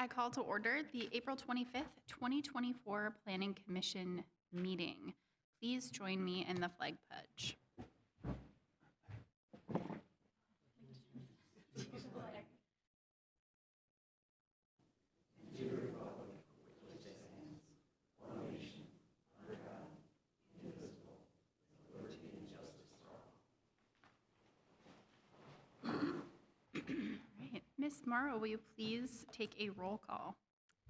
I call to order the April 25th, 2024 Planning Commission meeting. Please join me in the flag pledge. Ms. Morrow, will you please take a roll call?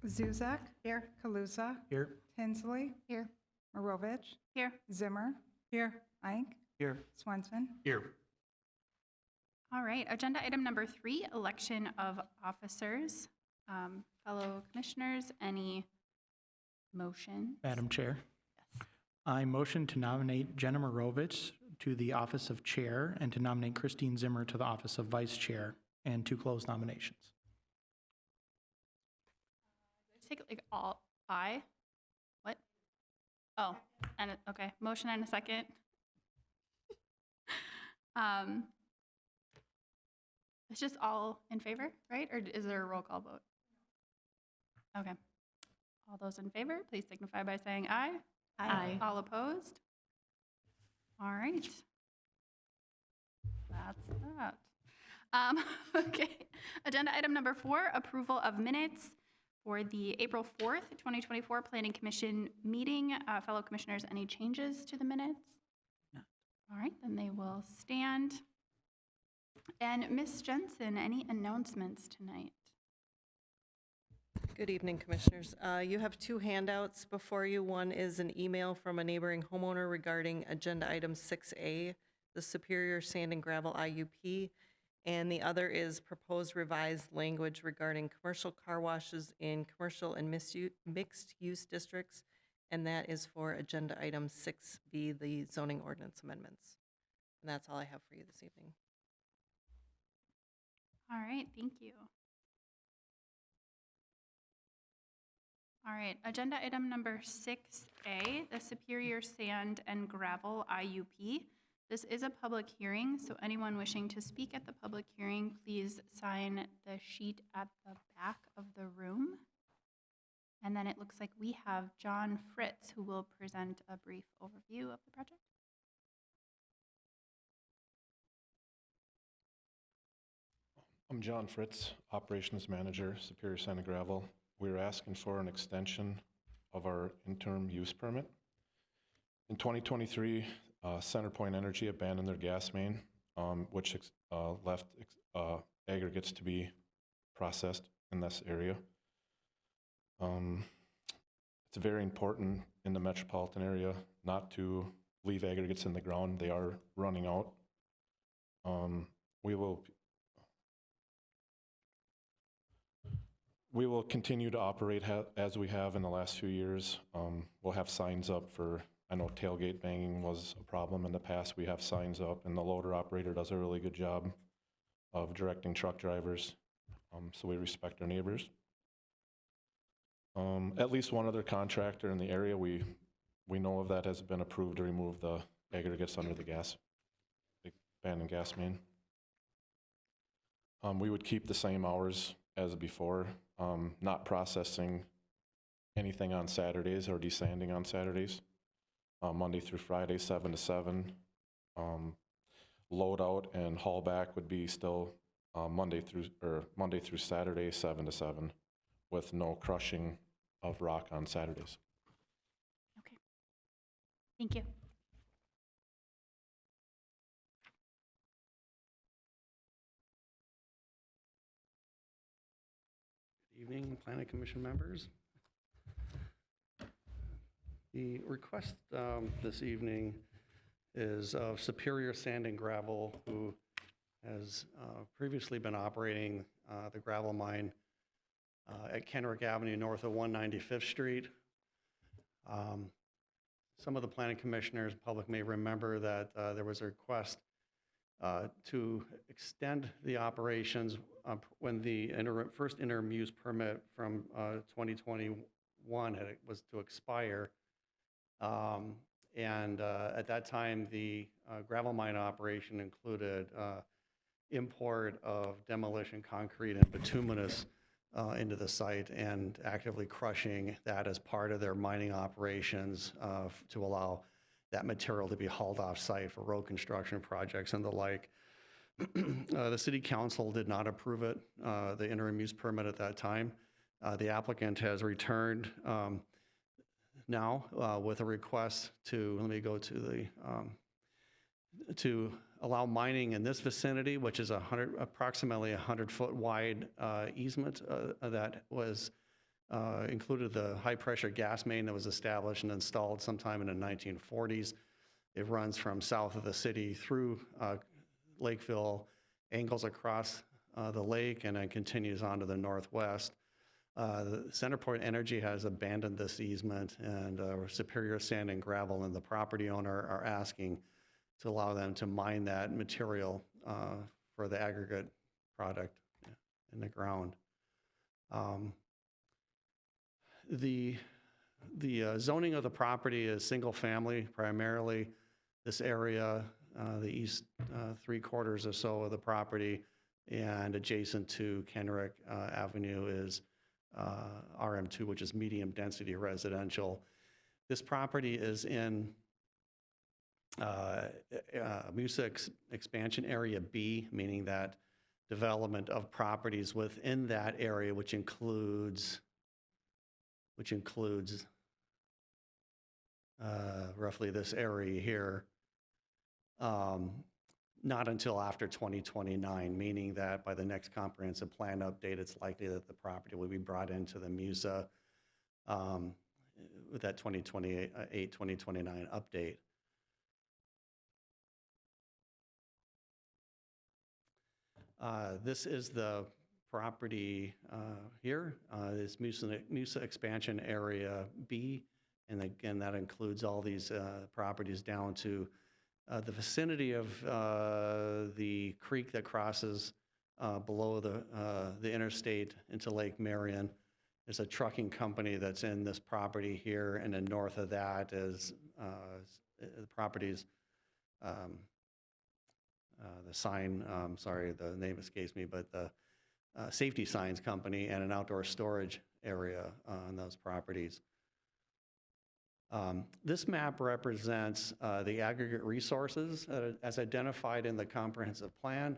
Zuzak. Here. Kalusa. Here. Tinsley. Here. Marovich. Here. Zimmer. Here. Ike. Here. Swenson. Here. All right, agenda item number 3, election of officers. Fellow commissioners, any motion? Madam Chair, Yes. I motion to nominate Jenna Marovich to the office of Chair and to nominate Christine Zimmer to the office of Vice Chair and to close nominations. Let's take like all aye. What? Oh, and okay, motion and a second. It's just all in favor, right? Or is there a roll call vote? Okay. All those in favor, please signify by saying aye. Aye. All opposed? All right. That's that. Okay. Agenda item number 4, approval of minutes for the April 4th, 2024 Planning Commission meeting. Fellow commissioners, any changes to the minutes? No. All right, then they will stand. And Ms. Jensen, any announcements tonight? Good evening, Commissioners. You have 2 handouts before you. One is an email from a neighboring homeowner regarding Agenda Item 6A, the Superior Sand and Gravel IUP, and the other is proposed revised language regarding commercial car washes in commercial and mixed-use districts, and that is for Agenda Item 6B, the zoning ordinance amendments. And that's all I have for you this evening. All right, thank you. All right, agenda item number 6A, the Superior Sand and Gravel IUP. This is a public hearing, so anyone wishing to speak at the public hearing, please sign the sheet at the back of the room. And then it looks like we have John Fritz, who will present a brief overview of the project. I'm John Fritz, Operations Manager, Superior Sand and Gravel. We're asking for an extension of our interim use permit. In 2023, CenterPoint Energy abandoned their gas main, which left aggregates to be processed in this area. It's very important in the metropolitan area not to leave aggregates in the ground. They are running out. We will continue to operate as we have in the last few years. We'll have signs up for, I know tailgate banging was a problem in the past. We have signs up, and the loader operator does a really good job of directing truck drivers, so we respect our neighbors. At least one other contractor in the area we know of that has been approved to remove the aggregates under the abandoned gas main. We would keep the same hours as before, not processing anything on Saturdays or desanding on Saturdays. Monday through Friday, 7 to 7. Load out and haul back would be still Monday through Saturday, 7 to 7, with no crushing of rock on Saturdays. Okay, thank you. Evening, Planning Commission members. The request this evening is of Superior Sand and Gravel, who has previously been operating the gravel mine at Kenrick Avenue north of 195th Street. Some of the planning commissioners, public may remember that there was a request to extend the operations when the first interim use permit from 2021 was to expire. At that time, the gravel mine operation included import of demolition concrete and bituminous into the site and actively crushing that as part of their mining operations to allow that material to be hauled off-site for road construction projects and the like. The city council did not approve it, the interim use permit at that time. The applicant has returned now with a request to, let me go to the, to allow mining in this vicinity, which is approximately 100-foot wide easement that was included the high-pressure gas main that was established and installed sometime in the 1940s. It runs from south of the city through Lakeville, angles across the lake, and then continues on to the northwest. The Centerport Energy has abandoned this easement, and Superior Sand and Gravel and the property owner are asking to allow them to mine that material for the aggregate product in the ground. The zoning of the property is single family primarily. This area, the east 3/4 or so of the property and adjacent to Kenrick Avenue is RM2, which is medium density residential. This property is in MUSA expansion area B, meaning that development of properties within that area, which includes roughly this area here, not until after 2029, meaning that by the next comprehensive plan update, it's likely that the property will be brought into the MUSA with that 2028, 2029 update. This is the property here. This MUSA expansion area B, and again, that includes all these properties down to the vicinity of the creek that crosses below the interstate into Lake Marion. There's a trucking company that's in this property here, and then north of that is the properties, the sign, sorry, the name escapes me, but the safety signs company and an outdoor storage area on those properties. This map represents the aggregate resources as identified in the comprehensive plan,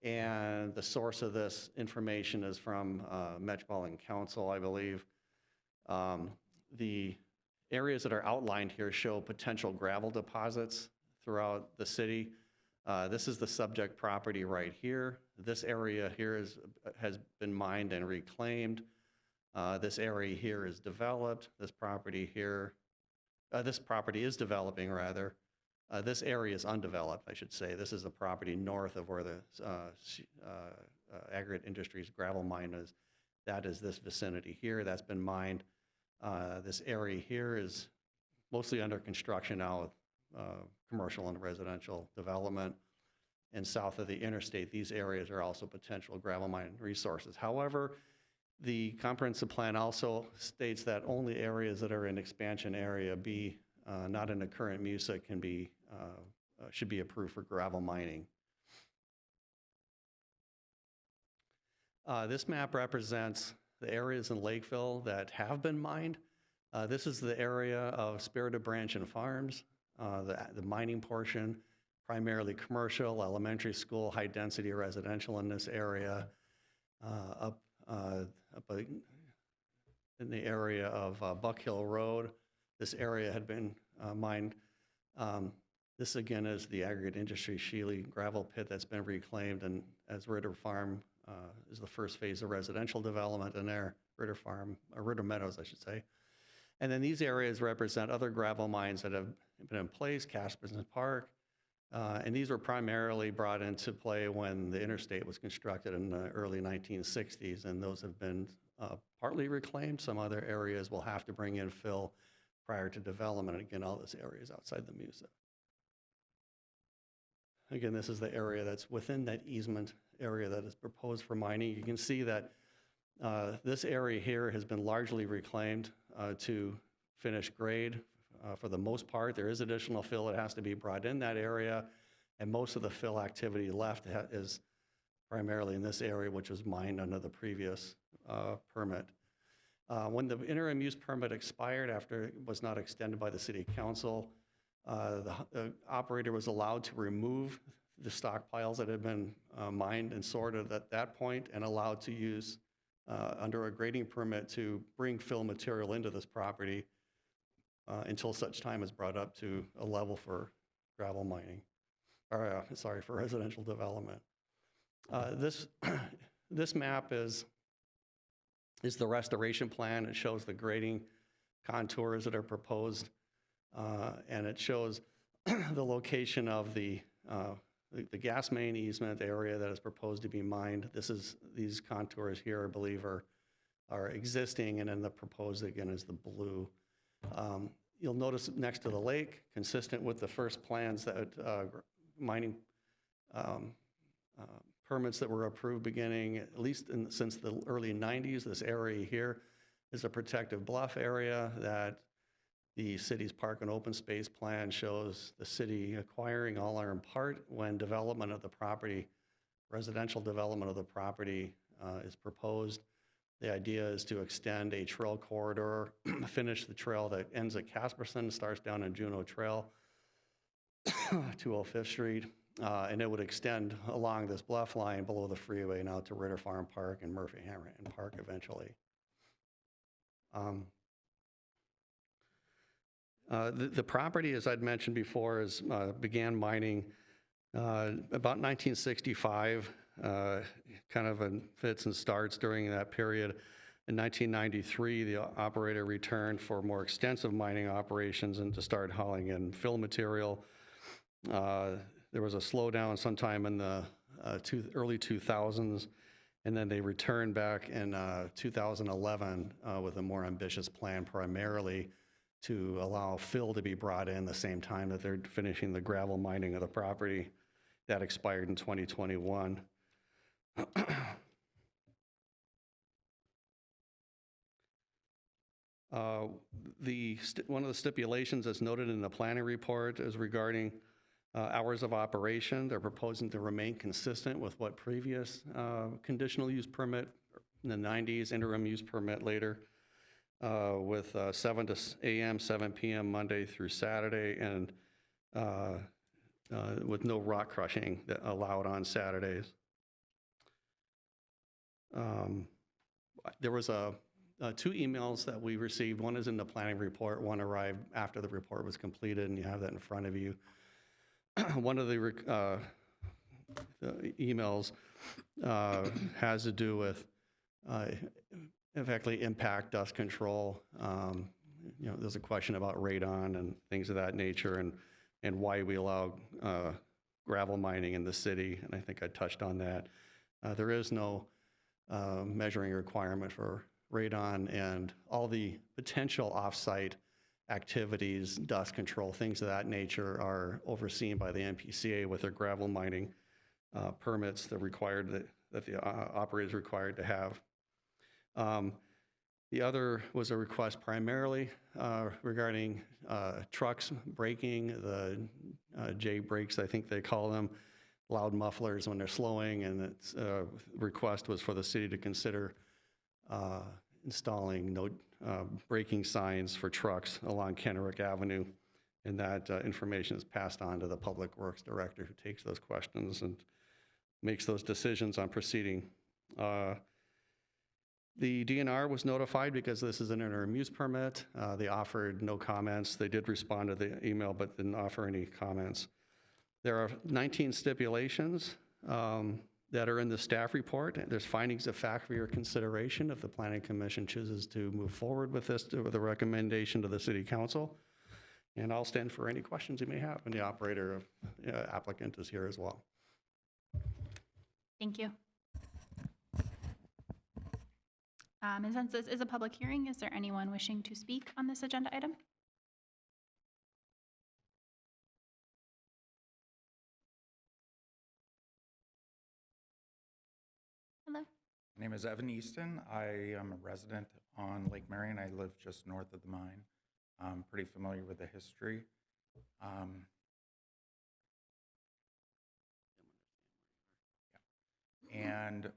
and the source of this information is from Metropolitan Council, I believe. The areas that are outlined here show potential gravel deposits throughout the city. This is the subject property right here. This area here has been mined and reclaimed. This area here is developed. This property here, this property is developing rather. This area is undeveloped, I should say. This is a property north of where the Aggregate Industries gravel mine is. That is this vicinity here. That's been mined. This area here is mostly under construction now with commercial and residential development. And south of the interstate, these areas are also potential gravel mine resources. However, the comprehensive plan also states that only areas that are in expansion area B, not in the current MUSA, can be should be approved for gravel mining. This map represents the areas in Lakeville that have been mined. This is the area of Spirited Branch and Farms, the mining portion, primarily commercial, elementary school, high density residential in this area. Up in the area of Buck Hill Road, this area had been mined. This again is the Aggregate Industry Sheely gravel pit that's been reclaimed, and as Ritter Farm is the first phase of residential development in there, Ritter Farm, or Ritter Meadows, I should say. And then these areas represent other gravel mines that have been in place, Cass Business Park, and these were primarily brought into play when the interstate was constructed in the early 1960s, and those have been partly reclaimed. Some other areas will have to bring in fill prior to development. Again, all this area is outside the MUSA. Again, this is the area that's within that easement area that is proposed for mining. You can see that this area here has been largely reclaimed to finished grade. For the most part, there is additional fill that has to be brought in that area, and most of the fill activity left is primarily in this area, which was mined under the previous permit. When the interim use permit expired after it was not extended by the city council, the operator was allowed to remove the stockpiles that had been mined and sorted at that point and allowed to use under a grading permit to bring fill material into this property until such time is brought up to a level for gravel mining, or for residential development. This map is the restoration plan. It shows the grading contours that are proposed, and it shows the location of the gas main easement area that is proposed to be mined. These contours here, I believe, are existing, and then the proposed again is the blue. You'll notice next to the lake, consistent with the first plans that mining permits that were approved beginning at least since the early 90s. This area here is a protective bluff area that the city's park and open space plan shows the city acquiring all or in part when development of the property, residential development of the property is proposed. The idea is to extend a trail corridor, finish the trail that ends at Casperson, starts down in Juneau Trail, 205th Street, and it would extend along this bluff line below the freeway and out to Ritter Farm Park and Murphy Hamilton Park eventually. The property, as I'd mentioned before, began mining about 1965, kind of in fits and starts during that period. In 1993, the operator returned for more extensive mining operations and to start hauling in fill material. There was a slowdown sometime in the early 2000s, and then they returned back in 2011 with a more ambitious plan, primarily to allow fill to be brought in the same time that they're finishing the gravel mining of the property. That expired in 2021. One of the stipulations that's noted in the planning report is regarding hours of operation. They're proposing to remain consistent with what previous conditional use permit in the 90s, interim use permit later, with 7 a.m., 7 p.m. Monday through Saturday, and with no rock crushing allowed on Saturdays. There was two emails that we received. One is in the planning report. One arrived after the report was completed, and you have that in front of you. One of the emails has to do with effectively impact dust control. There's a question about radon and things of that nature, and why we allow gravel mining in the city, and I think I touched on that. There is no measuring requirement for radon, and all the potential off-site activities, dust control, things of that nature are overseen by the MPCA with their gravel mining permits that the operator is required to have. The other was a request primarily regarding trucks braking, the J brakes, I think they call them, loud mufflers when they're slowing, and its request was for the city to consider installing no braking signs for trucks along Kennewick Avenue, and that information is passed on to the Public Works Director, who takes those questions and makes those decisions on proceeding. The DNR was notified because this is an interim use permit. They offered no comments. They did respond to the email, but didn't offer any comments. There are 19 stipulations that are in the staff report. There's findings of fact for your consideration if the Planning Commission chooses to move forward with this with a recommendation to the City Council. And I'll stand for any questions you may have, and the operator applicant is here as well. Thank you. And since this is a public hearing, is there anyone wishing to speak on this agenda item? Hello. My name is Evan Easton. I am a resident on Lake Marion. I live just north of the mine. I'm pretty familiar with the history. And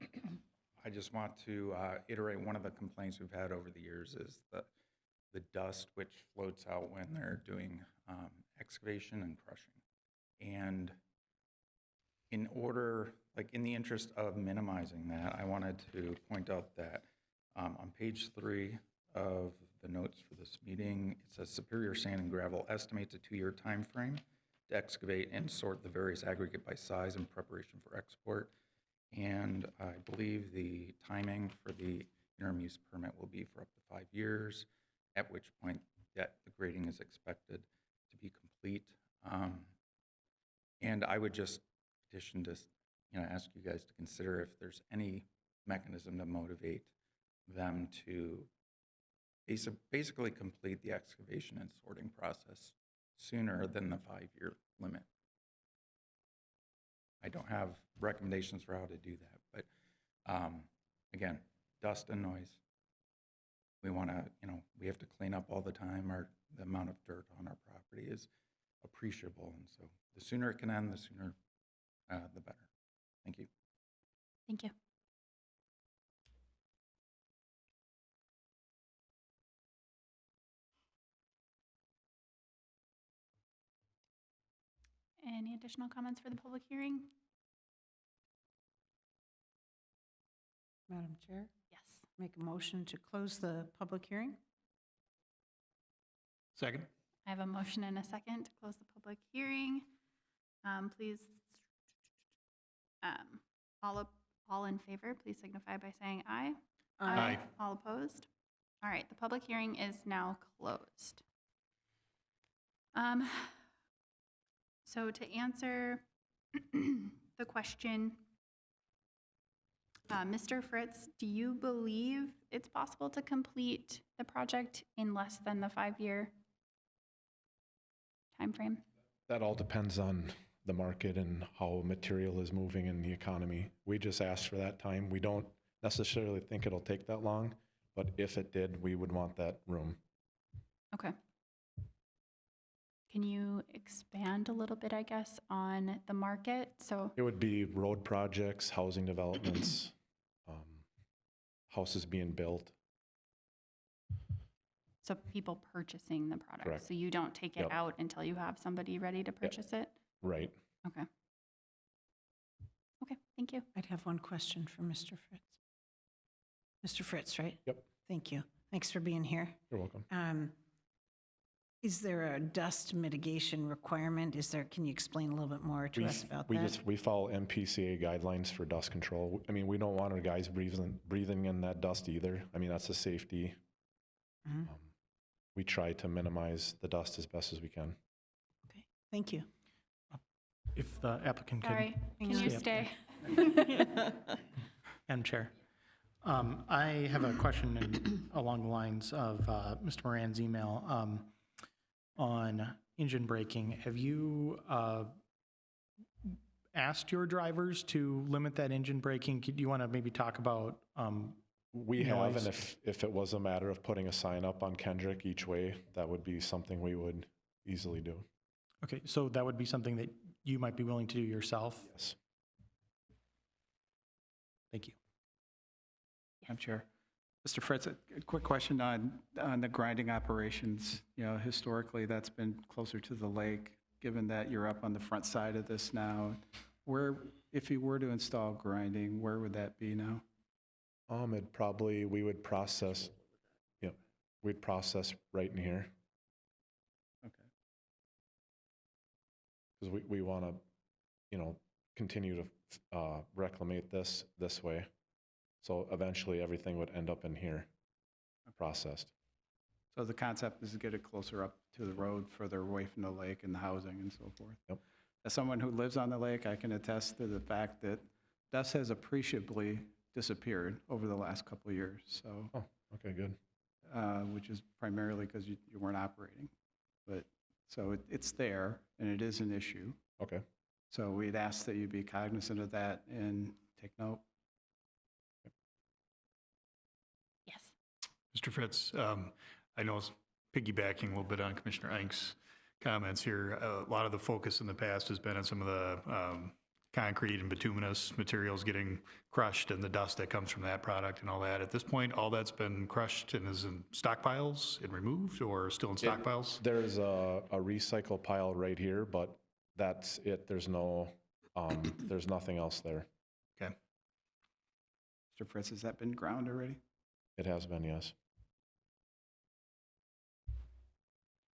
I just want to iterate one of the complaints we've had over the years is the dust which floats out when they're doing excavation and crushing. And in order, like in the interest of minimizing that, I wanted to point out that on page 3 of the notes for this meeting, it says Superior Sand and Gravel estimates a 2-year time frame to excavate and sort the various aggregate by size in preparation for export. And I believe the timing for the interim use permit will be for up to 5 years, at which point that the grading is expected to be complete. And I would just petition to, ask you guys to consider if there's any mechanism to motivate them to basically complete the excavation and sorting process sooner than the 5-year limit. I don't have recommendations for how to do that, but again, dust and noise. We want to, we have to clean up all the time. The amount of dirt on our property is appreciable, and so the sooner it can end, the sooner the better. Thank you. Thank you. Any additional comments for the public hearing? Madam Chair, Yes. make a motion to close the public hearing? Second? I have a motion and a second to close the public hearing. Please, all in favor, please signify by saying aye. Aye. All opposed? All right, the public hearing is now closed. So to answer the question, Mr. Fritz, do you believe it's possible to complete the project in less than the 5-year timeframe? That all depends on the market and how material is moving in the economy. We just asked for that time. We don't necessarily think it'll take that long, but if it did, we would want that room. Okay. Can you expand a little bit, I guess, on the market? So, It would be road projects, housing developments, houses being built. so people purchasing the product. Correct. So you don't take it Yep. out until you have somebody ready to purchase it? Right. Okay. Okay, thank you. I'd have one question for Mr. Fritz. Mr. Fritz, right? Yep. Thank you. Thanks for being here. You're welcome. Is there a dust mitigation requirement? Can you explain a little bit more to us about that? We follow MPCA guidelines for dust control. I mean, we don't want our guys breathing in that dust either. I mean, that's a safety. Mhm. We try to minimize the dust as best as we can. Okay, thank you. If the applicant could. Sorry, can you stay? Madam Chair, I have a question along the lines of Mr. Moran's email on engine braking. Have you asked your drivers to limit that engine braking? Do you want to maybe talk about? We have, and Noise. if it was a matter of putting a sign up on Kendrick each way, that would be something we would easily do. Okay, so that would be something that you might be willing to do yourself? Yes. Thank you. Madam Chair. Mr. Fritz, a quick question on the grinding operations. Historically, that's been closer to the lake, given that you're up on the front side of this now. If you were to install grinding, where would that be now? We would process, we'd process right in here. Okay. Because we want to, continue to reclimate this way. So eventually everything would end up in here, processed. So the concept is to get it closer up to the road, further away from the lake and the housing and so forth. Yep. As someone who lives on the lake, I can attest to the fact that dust has appreciably disappeared over the last couple of years. So, Oh, okay, good. which is primarily because you weren't operating. But so it's there and it is an issue. Okay. So we'd ask that you be cognizant of that and take note. Yes. Mr. Fritz, I know it's piggybacking a little bit on Commissioner Eink's comments here. A lot of the focus in the past has been on some of the concrete and bituminous materials getting crushed and the dust that comes from that product and all that. At this point, all that's been crushed and is in stockpiles and removed, or still in stockpiles? There's a recycle pile right here, but that's it. There's nothing else there. Okay. Mr. Fritz, has that been ground already? It has been, yes.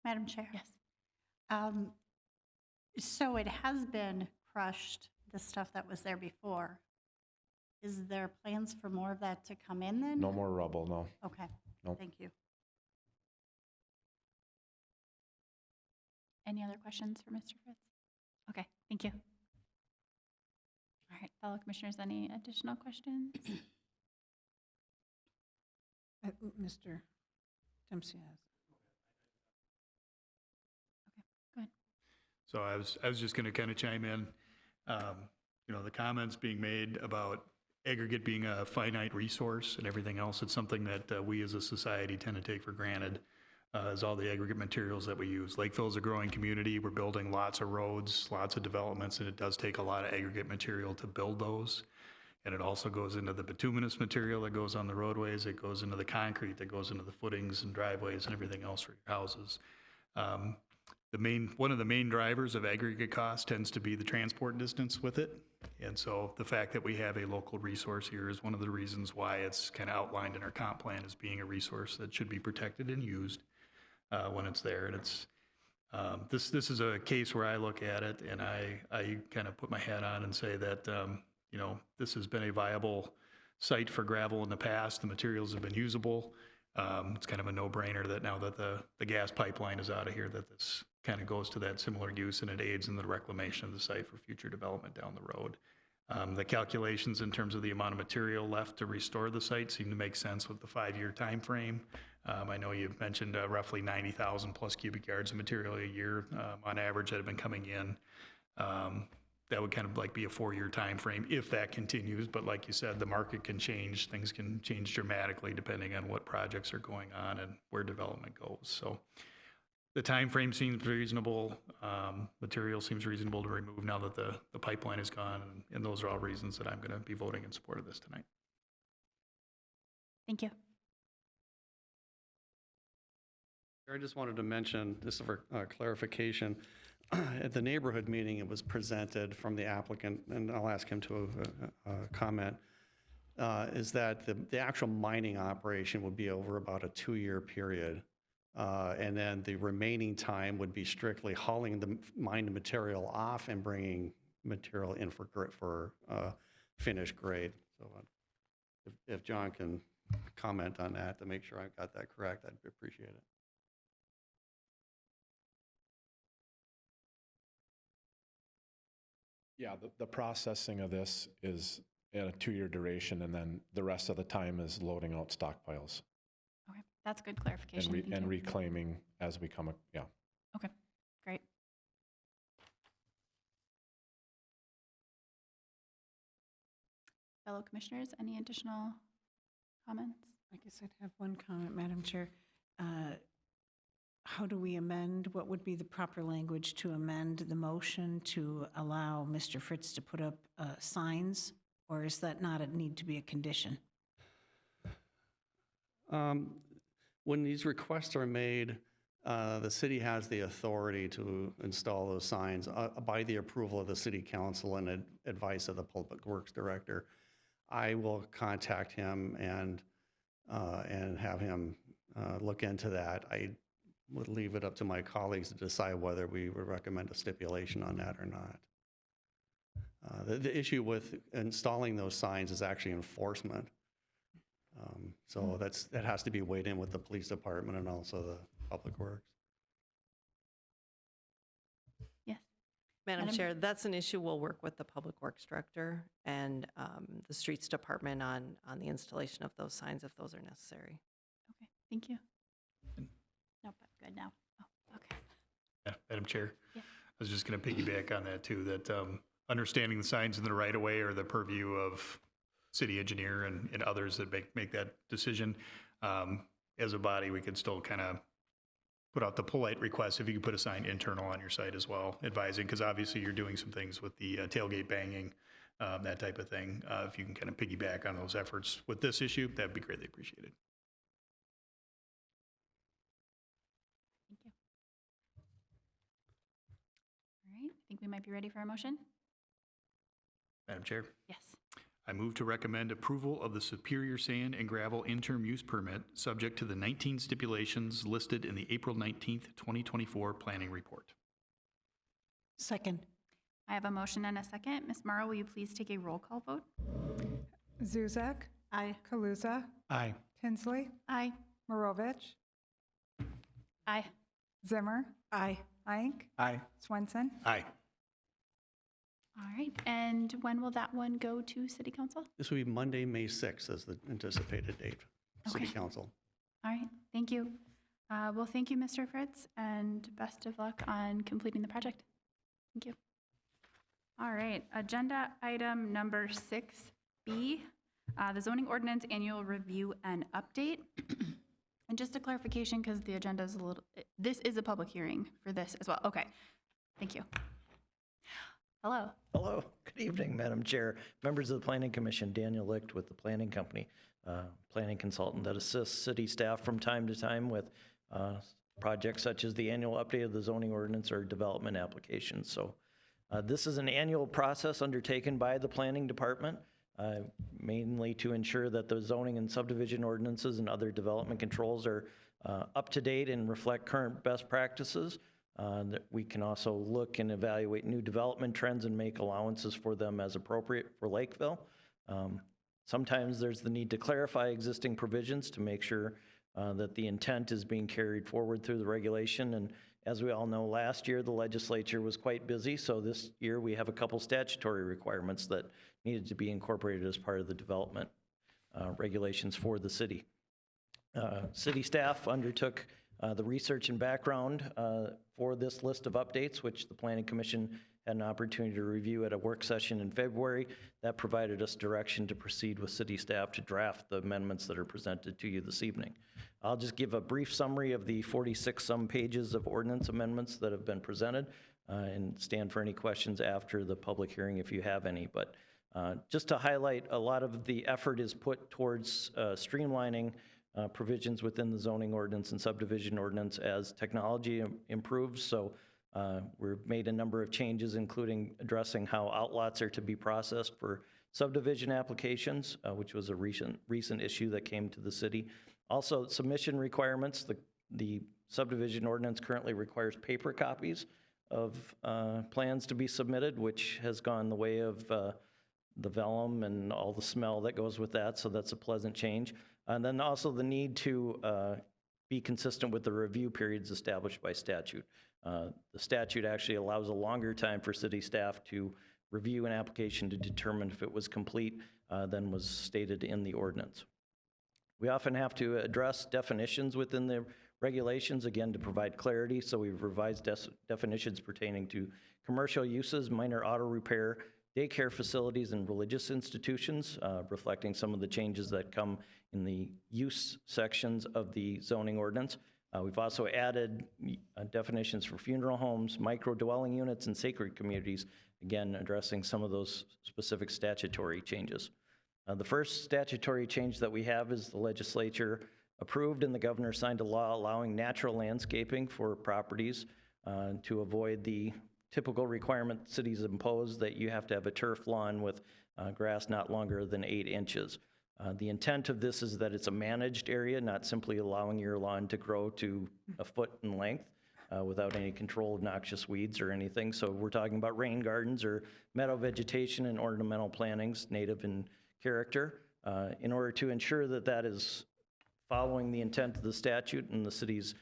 Madam Chair? Yes. So it has been crushed, the stuff that was there before. Is there plans for more of that to come in then? No more rubble, no. Okay, Nope. thank you. Any other questions for Mr. Fritz? Okay, thank you. All right, fellow commissioners, any additional questions? Mr. Dempsey has. Go ahead. So I was just going to kind of chime in. The comments being made about aggregate being a finite resource and everything else, it's something that we as a society tend to take for granted, is all the aggregate materials that we use. Lakeville is a growing community. We're building lots of roads, lots of developments, and it does take a lot of aggregate material to build those. And it also goes into the bituminous material that goes on the roadways. It goes into the concrete that goes into the footings and driveways and everything else for your houses. One of the main drivers of aggregate cost tends to be the transport distance with it. And so the fact that we have a local resource here is one of the reasons why it's kind of outlined in our comp plan as being a resource that should be protected and used when it's there. And it's this is a case where I look at it and I kind of put my hat on and say that this has been a viable site for gravel in the past. The materials have been usable. It's kind of a no-brainer that now that the gas pipeline is out of here, that this kind of goes to that similar use and it aids in the reclamation of the site for future development down the road. The calculations in terms of the amount of material left to restore the site seem to make sense with the 5-year time frame. I know you mentioned roughly 90,000 plus cubic yards of material a year on average that have been coming in. That would kind of like be a 4-year time frame if that continues. But like you said, the market can change. Things can change dramatically depending on what projects are going on and where development goes. So the time frame seems reasonable. Material seems reasonable to remove now that the pipeline is gone. And those are all reasons that I'm going to be voting in support of this tonight. Thank you. I just wanted to mention, this is for clarification, at the neighborhood meeting, it was presented from the applicant, and I'll ask him to comment, is that the actual mining operation would be over about a 2-year period. And then the remaining time would be strictly hauling the mined material off and bringing material in for finished grade. So if John can comment on that to make sure I've got that correct, I'd appreciate it. Yeah, the processing of this is at a 2-year duration, and then the rest of the time is loading out stockpiles Okay, that's good clarification. Thank and you. reclaiming as we come, yeah. Okay, great. Fellow commissioners, any additional comments? I guess I'd have one comment, Madam Chair. How do we amend, what would be the proper language to amend the motion to allow Mr. Fritz to put up signs? Or is that not a need to be a condition? When these requests are made, the city has the authority to install those signs by the approval of the city council and advice of the public works director. I will contact him and have him look into that. I would leave it up to my colleagues to decide whether we would recommend a stipulation on that or not. The issue with installing those signs is actually enforcement. So that has to be weighed in with the police department and also the public works. Yes. Madam Madam- Chair, that's an issue we'll work with the Public Works Director and the Streets Department on the installation of those signs if those are necessary. Okay, thank you. Nope, I'm good now. Oh, okay. Yeah, Madam Chair. Yeah. I was just going to piggyback on that too, that understanding the signs in the right of way or the purview of city engineer and others that make that decision. As a body, we could still kind of put out the polite request if you could put a sign internal on your site as well, advising, because obviously you're doing some things with the tailgate banging, that type of thing. If you can kind of piggyback on those efforts with this issue, that'd be greatly appreciated. Thank you. All right, I think we might be ready for a motion. Madam Chair, Yes. I move to recommend approval of the Superior Sand and Gravel interim use permit, subject to the 19 stipulations listed in the April 19th, 2024 planning report. Second. I have a motion and a second. Ms. Morrow, will you please take a roll call vote? Zuzak. Aye. Kaluza. Aye. Tinsley. Aye. Marovich. Aye. Zimmer. Aye. Ike. Aye. Swenson. Aye. All right, and when will that one go to City Council? This will be Monday, May 6th as the anticipated date, City Okay. Council. All right, thank you. Well, thank you, Mr. Fritz, and best of luck on completing the project. Thank you. All right, agenda item number 6B, the zoning ordinance annual review and update. And just a clarification, because the agenda is a little, this is a public hearing for this as well. Okay, thank you. Hello. Hello, good evening, Madam Chair, members of the Planning Commission, Daniel Licht with the Planning Company, planning consultant that assists city staff from time to time with projects such as the annual update of the zoning ordinance or development applications. So this is an annual process undertaken by the Planning Department, mainly to ensure that the zoning and subdivision ordinances and other development controls are up to date and reflect current best practices. That we can also look and evaluate new development trends and make allowances for them as appropriate for Lakeville. Sometimes there's the need to clarify existing provisions to make sure that the intent is being carried forward through the regulation. And as we all know, last year the legislature was quite busy, so this year we have a couple statutory requirements that needed to be incorporated as part of the development regulations for the city. City staff undertook the research and background for this list of updates, which the Planning Commission had an opportunity to review at a work session in February. That provided us direction to proceed with city staff to draft the amendments that are presented to you this evening. I'll just give a brief summary of the 46-some pages of ordinance amendments that have been presented and stand for any questions after the public hearing if you have any. But just to highlight, a lot of the effort is put towards streamlining provisions within the zoning ordinance and subdivision ordinance as technology improves. So we've made a number of changes, including addressing how outlots are to be processed for subdivision applications, which was a recent issue that came to the city. Also, submission requirements. The subdivision ordinance currently requires paper copies of plans to be submitted, which has gone the way of the vellum and all the smell that goes with that, so that's a pleasant change. And then also the need to be consistent with the review periods established by statute. The statute actually allows a longer time for city staff to review an application to determine if it was complete than was stated in the ordinance. We often have to address definitions within the regulations, again, to provide clarity. So we've revised definitions pertaining to commercial uses, minor auto repair, daycare facilities, and religious institutions, reflecting some of the changes that come in the use sections of the zoning ordinance. We've also added definitions for funeral homes, micro-dwelling units, and sacred communities, again, addressing some of those specific statutory changes. The first statutory change that we have is the legislature approved and the governor signed a law allowing natural landscaping for properties to avoid the typical requirement cities impose that you have to have a turf lawn with grass not longer than 8 inches. The intent of this is that it's a managed area, not simply allowing your lawn to grow to a foot in length without any control of noxious weeds or anything. So we're talking about rain gardens or meadow vegetation and ornamental plantings, native in character, in order to ensure that that is following the intent of the statute and the city's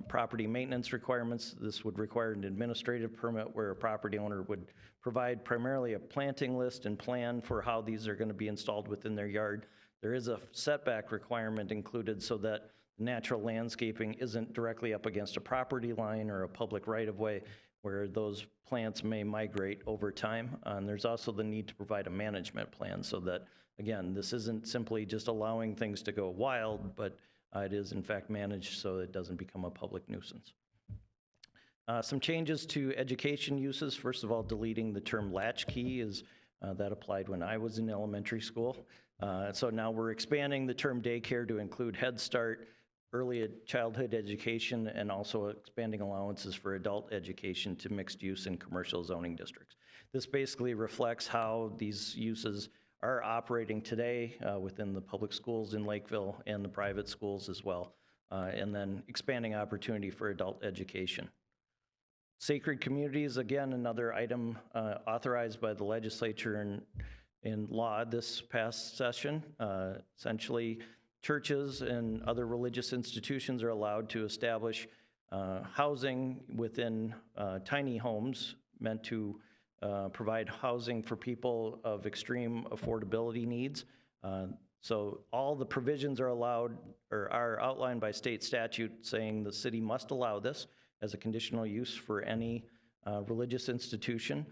property maintenance requirements. This would require an administrative permit where a property owner would provide primarily a planting list and plan for how these are going to be installed within their yard. There is a setback requirement included so that natural landscaping isn't directly up against a property line or a public right-of-way where those plants may migrate over time. And there's also the need to provide a management plan so that, again, this isn't simply just allowing things to go wild, but It is in fact managed so it doesn't become a public nuisance. Some changes to education uses. First of all, deleting the term latchkey is that applied when I was in elementary school. So now we're expanding the term daycare to include Head Start, early childhood education, and also expanding allowances for adult education to mixed use in commercial zoning districts. This basically reflects how these uses are operating today within the public schools in Lakeville and the private schools as well, and then expanding opportunity for adult education. Sacred communities, again, another item authorized by the legislature in law this past session. Essentially, churches and other religious institutions are allowed to establish housing within tiny homes meant to provide housing for people of extreme affordability needs. So all the provisions are allowed or are outlined by state statute saying the city must allow this as a conditional use for any religious institution.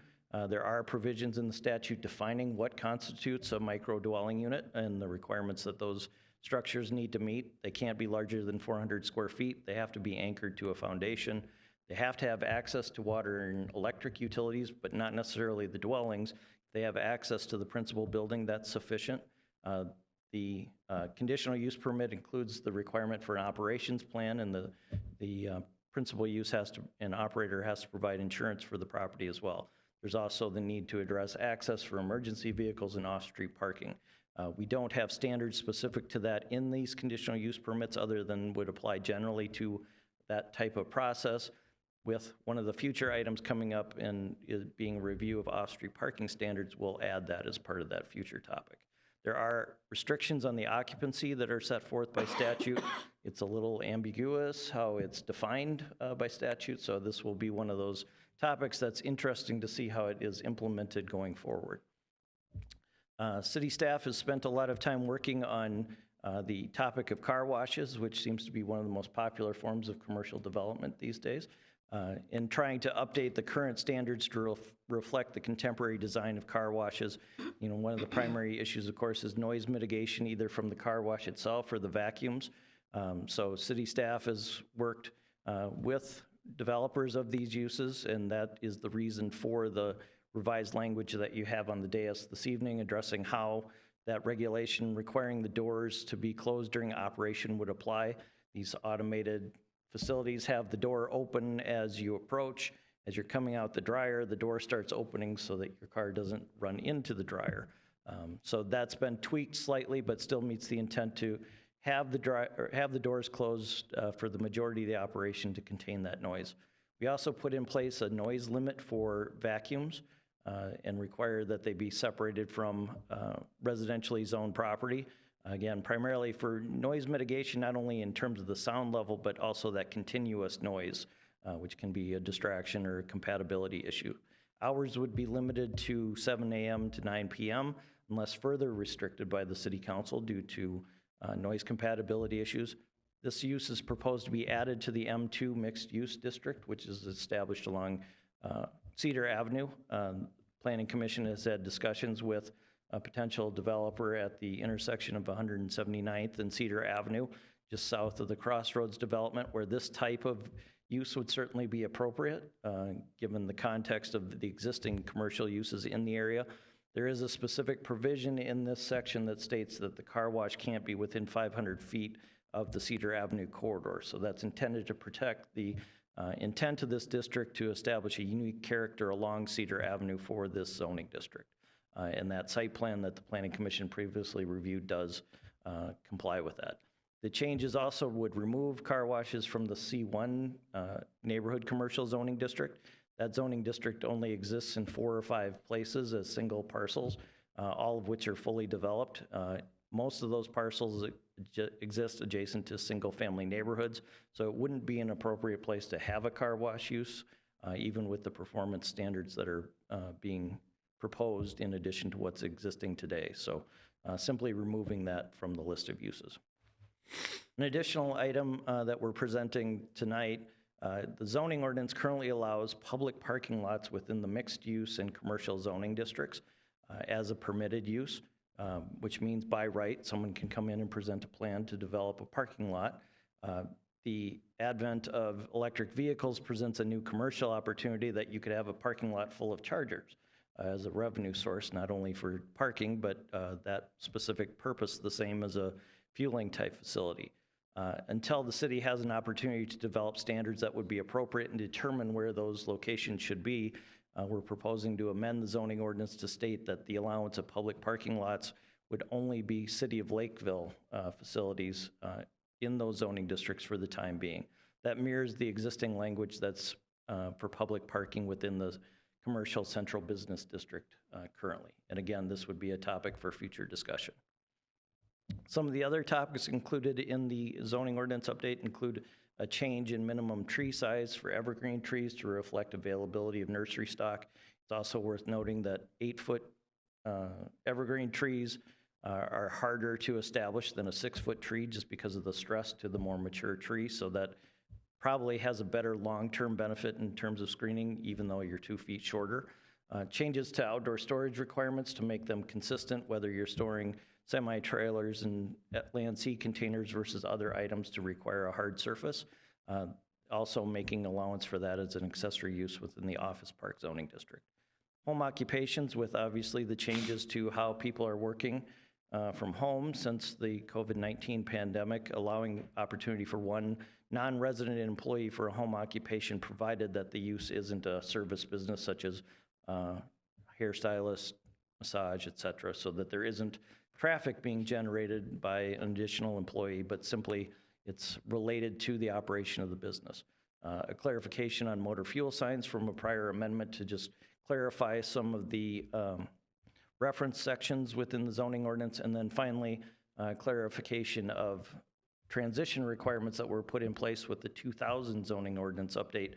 There are provisions in the statute defining what constitutes a micro-dwelling unit and the requirements that those structures need to meet. They can't be larger than 400 square feet. They have to be anchored to a foundation. They have to have access to water and electric utilities, but not necessarily the dwellings. If they have access to the principal building, that's sufficient. The conditional use permit includes the requirement for an operations plan, and the principal use an operator has to provide insurance for the property as well. There's also the need to address access for emergency vehicles and off-street parking. We don't have standards specific to that in these conditional use permits other than would apply generally to that type of process. With one of the future items coming up and being a review of off-street parking standards, we'll add that as part of that future topic. There are restrictions on the occupancy that are set forth by statute. It's a little ambiguous how it's defined by statute, so this will be one of those topics that's interesting to see how it is implemented going forward. City staff has spent a lot of time working on the topic of car washes, which seems to be one of the most popular forms of commercial development these days, and trying to update the current standards to reflect the contemporary design of car washes. You know, one of the primary issues, of course, is noise mitigation, either from the car wash itself or the vacuums. So city staff has worked with developers of these uses, and that is the reason for the revised language that you have on the dais this evening, addressing how that regulation requiring the doors to be closed during operation would apply. These automated facilities have the door open as you approach. As you're coming out the dryer, the door starts opening so that your car doesn't run into the dryer. So that's been tweaked slightly, but still meets the intent to have the doors closed for the majority of the operation to contain that noise. We also put in place a noise limit for vacuums and require that they be separated from residentially zoned property. Again, primarily for noise mitigation, not only in terms of the sound level, but also that continuous noise, which can be a distraction or a compatibility issue. Hours would be limited to 7 a.m. to 9 p.m. unless further restricted by the City Council due to noise compatibility issues. This use is proposed to be added to the M2 mixed use district, which is established along Cedar Avenue. Planning Commission has had discussions with a potential developer at the intersection of 179th and Cedar Avenue, just south of the Crossroads development, where this type of use would certainly be appropriate, given the context of the existing commercial uses in the area. There is a specific provision in this section that states that the car wash can't be within 500 feet of the Cedar Avenue corridor. So that's intended to protect the intent of this district to establish a unique character along Cedar Avenue for this zoning district. And that site plan that the Planning Commission previously reviewed does comply with that. The changes also would remove car washes from the C1 neighborhood commercial zoning district. That zoning district only exists in 4 or 5 places as single parcels, all of which are fully developed. Most of those parcels exist adjacent to single-family neighborhoods, so it wouldn't be an appropriate place to have a car wash use, even with the performance standards that are being proposed in addition to what's existing today. So simply removing that from the list of uses. An additional item that we're presenting tonight, the zoning ordinance currently allows public parking lots within the mixed use and commercial zoning districts as a permitted use. which means by right, someone can come in and present a plan to develop a parking lot. The advent of electric vehicles presents a new commercial opportunity that you could have a parking lot full of chargers as a revenue source, not only for parking, but that specific purpose, the same as a fueling type facility. Until the city has an opportunity to develop standards that would be appropriate and determine where those locations should be, we're proposing to amend the zoning ordinance to state that the allowance of public parking lots would only be City of Lakeville facilities in those zoning districts for the time being. That mirrors the existing language that's for public parking within the commercial central business district currently. And again, this would be a topic for future discussion. Some of the other topics included in the zoning ordinance update include a change in minimum tree size for evergreen trees to reflect availability of nursery stock. It's also worth noting that 8-foot evergreen trees are harder to establish than a 6-foot tree just because of the stress to the more mature tree. So that probably has a better long-term benefit in terms of screening, even though you're 2 feet shorter. Changes to outdoor storage requirements to make them consistent, whether you're storing semi-trailers and land sea containers versus other items to require a hard surface. Also making allowance for that as an accessory use within the office park zoning district. Home occupations with obviously the changes to how people are working from home since the COVID-19 pandemic, allowing opportunity for one non-resident employee for a home occupation provided that the use isn't a service business such as hairstylist, massage, et cetera, so that there isn't traffic being generated by an additional employee, but simply it's related to the operation of the business. A clarification on motor fuel signs from a prior amendment to just clarify some of the reference sections within the zoning ordinance, and then finally, clarification of transition requirements that were put in place with the 2000 zoning ordinance update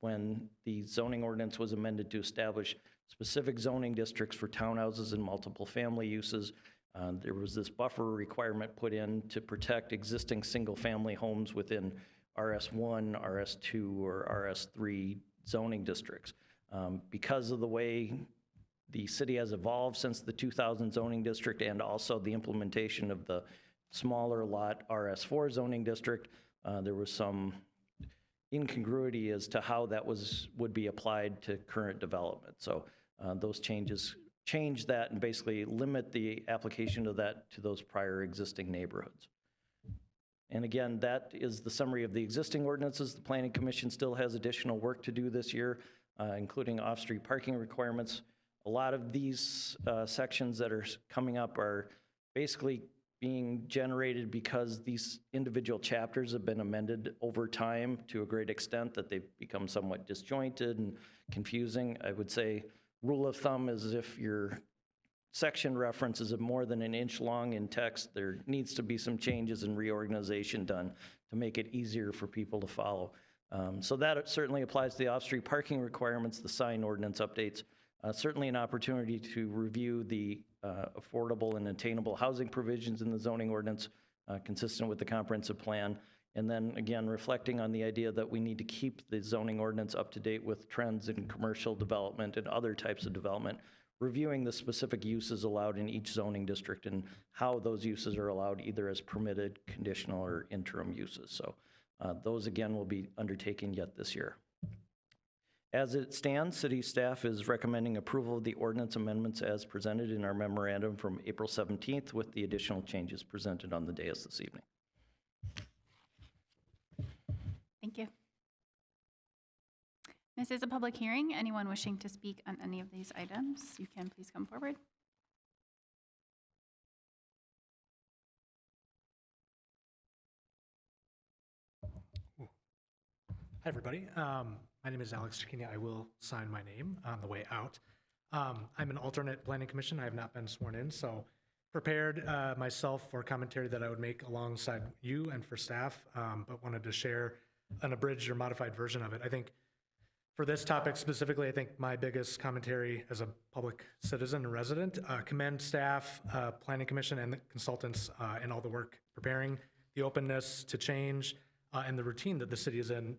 when the zoning ordinance was amended to establish specific zoning districts for townhouses and multiple family uses. There was this buffer requirement put in to protect existing single-family homes within RS1, RS2, or RS3 zoning districts. Because of the way the city has evolved since the 2000 zoning district and also the implementation of the smaller lot RS4 zoning district, there was some incongruity as to how that would be applied to current development. So those changes change that and basically limit the application of that to those prior existing neighborhoods. And again, that is the summary of the existing ordinances. The Planning Commission still has additional work to do this year, including off-street parking requirements. A lot of these sections that are coming up are basically being generated because these individual chapters have been amended over time to a great extent that they've become somewhat disjointed and confusing. I would say rule of thumb is if your section reference is more than an inch long in text, there needs to be some changes and reorganization done to make it easier for people to follow. So that certainly applies to the off-street parking requirements, the sign ordinance updates. Certainly an opportunity to review the affordable and attainable housing provisions in the zoning ordinance consistent with the comprehensive plan. And then again, reflecting on the idea that we need to keep the zoning ordinance up to date with trends in commercial development and other types of development, reviewing the specific uses allowed in each zoning district and how those uses are allowed either as permitted, conditional, or interim uses. So those again will be undertaken yet this year. As it stands, city staff is recommending approval of the ordinance amendments as presented in our memorandum from April 17th with the additional changes presented on the dais this evening. Thank you. This is a public hearing. Anyone wishing to speak on any of these items, you can please come forward. Hi, everybody. My name is Alex Chiquini. I will sign my name on the way out. I'm an alternate planning commission. I have not been sworn in, so prepared myself for commentary that I would make alongside you and for staff, but wanted to share an abridged or modified version of it. I think for this topic specifically, I think my biggest commentary as a public citizen and resident, commend staff, planning commission, and the consultants in all the work preparing, the openness to change, and the routine that the city is in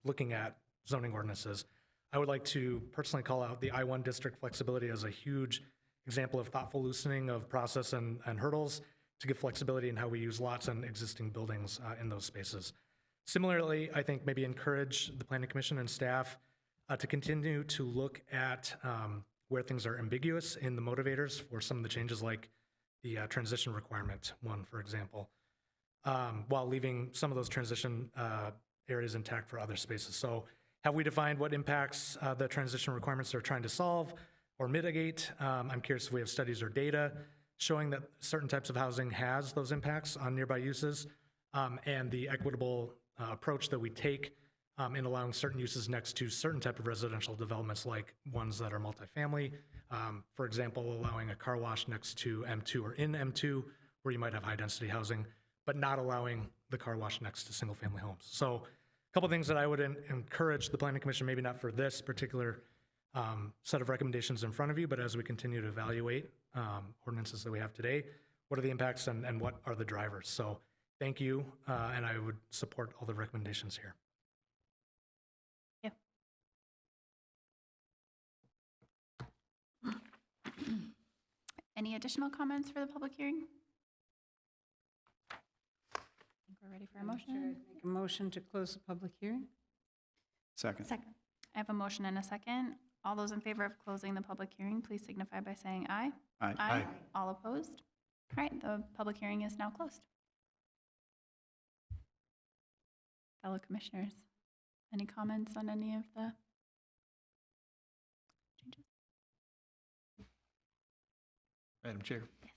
looking at zoning ordinances. I would like to personally call out the I-1 district flexibility as a huge example of thoughtful loosening of process and hurdles to give flexibility in how we use lots and existing buildings in those spaces. Similarly, I think maybe encourage the Planning Commission and staff to continue to look at where things are ambiguous in the motivators for some of the changes, like the transition requirement one, for example, while leaving some of those transition areas intact for other spaces. So have we defined what impacts the transition requirements are trying to solve or mitigate? I'm curious if we have studies or data showing that certain types of housing has those impacts on nearby uses, and the equitable approach that we take in allowing certain uses next to certain type of residential developments, like ones that are multifamily. For example, allowing a car wash next to M2 or in M2, where you might have high density housing, but not allowing the car wash next to single family homes. So a couple things that I would encourage the Planning Commission, maybe not for this particular set of recommendations in front of you, but as we continue to evaluate ordinances that we have today, what are the impacts and what are the drivers? So thank you, and I would support all the recommendations here. Any additional comments for the public hearing? I think we're ready for a motion. Make a motion to close the public hearing? Second. Second. I have a motion and a second. All those in favor of closing the public hearing, please signify by saying aye. Aye. All opposed? All right, the public hearing is now closed. Fellow commissioners, any comments on any of the changes? Madam Chair. Yes.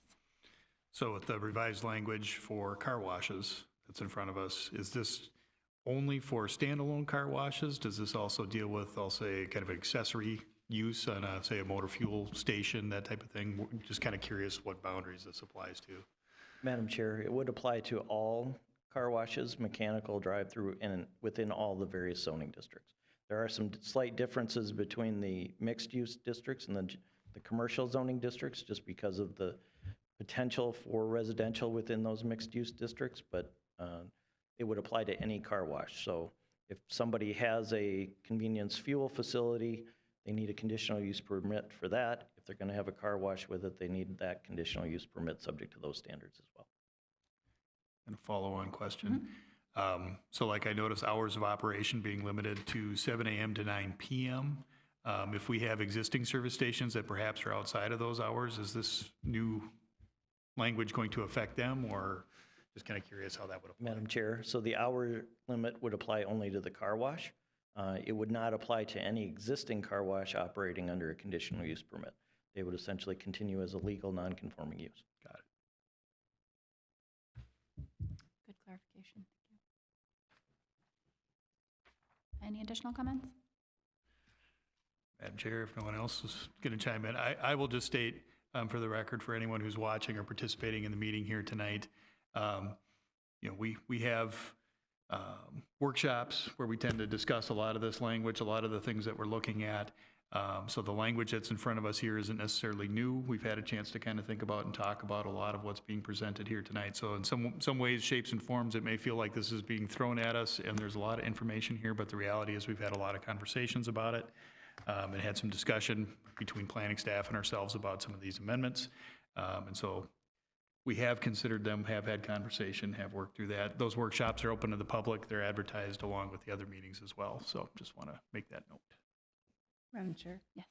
So with the revised language for car washes that's in front of us, is this only for standalone car washes? Does this also deal with, I'll say, kind of accessory use on, say, a motor fuel station, that type of thing? We're just kind of curious what boundaries this applies to. Madam Chair, it would apply to all car washes, mechanical, drive-through, and within all the various zoning districts. There are some slight differences between the mixed-use districts and the commercial zoning districts, just because of the potential for residential within those mixed-use districts, but it would apply to any car wash. So if somebody has a convenience fuel facility, they need a conditional use permit for that. If they're going to have a car wash with it, they need that conditional use permit subject to those standards as well. And a follow-on question. So like I noticed hours of operation being limited to 7 a.m. to 9 p.m. If we have existing service stations that perhaps are outside of those hours, is this new language going to affect them, or just kind of curious how that would apply? Madam Chair, so the hour limit would apply only to the car wash. It would not apply to any existing car wash operating under a conditional use permit. They would essentially continue as a legal non-conforming use. Got it. Good clarification. Thank you. Any additional comments? Madam Chair, if no one else is going to chime in, I will just state for the record, for anyone who's watching or participating in the meeting here tonight, we have workshops where we tend to discuss a lot of this language, a lot of the things that we're looking at. So the language that's in front of us here isn't necessarily new. We've had a chance to kind of think about and talk about a lot of what's being presented here tonight. So in some ways, shapes, and forms, it may feel like this is being thrown at us and there's a lot of information here, but the reality is we've had a lot of conversations about it and had some discussion between planning staff and ourselves about some of these amendments. And so we have considered them, have had conversation, have worked through that. Those workshops are open to the public. They're advertised along with the other meetings as well. So just want to make that note. Madam Chair. Yes.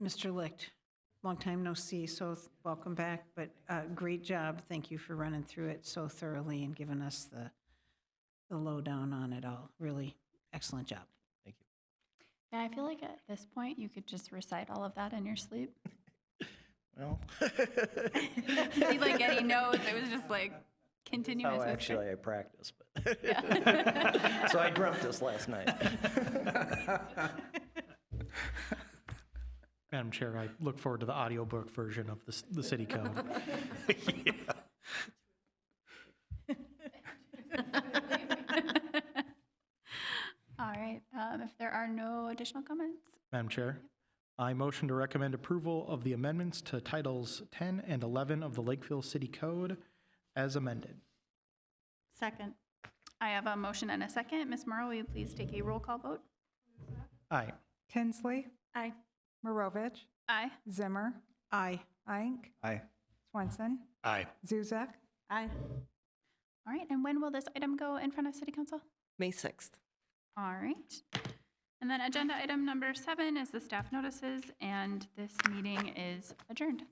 Mr. Licht, long time no see, so welcome back, but great job. Thank you for running through it so thoroughly and giving us the lowdown on it all. Really excellent job. Thank you. Yeah, I feel like at this point you could just recite all of that in your sleep. Well, See, like any notes, it was just like continuous. oh, whisper. actually, I practice, but Yeah. so I dreamt this last night. Madam Chair, I look forward to the audiobook version of the city code. All right, if there are no additional comments, Madam Chair, I motion to recommend approval of the amendments to Titles 10 and 11 of the Lakeville City Code as amended. Second. I have a motion and a second. Ms. Morrow, will you please take a roll call vote? Aye. Kinsley, Aye. Marovich, Aye. Zimmer, Aye. Ink, Aye. Swenson, Aye. Zuzak, Aye. All right, and when will this item go in front of City Council? May 6th. All right. And then agenda item number 7 is the staff notices, and this meeting is adjourned.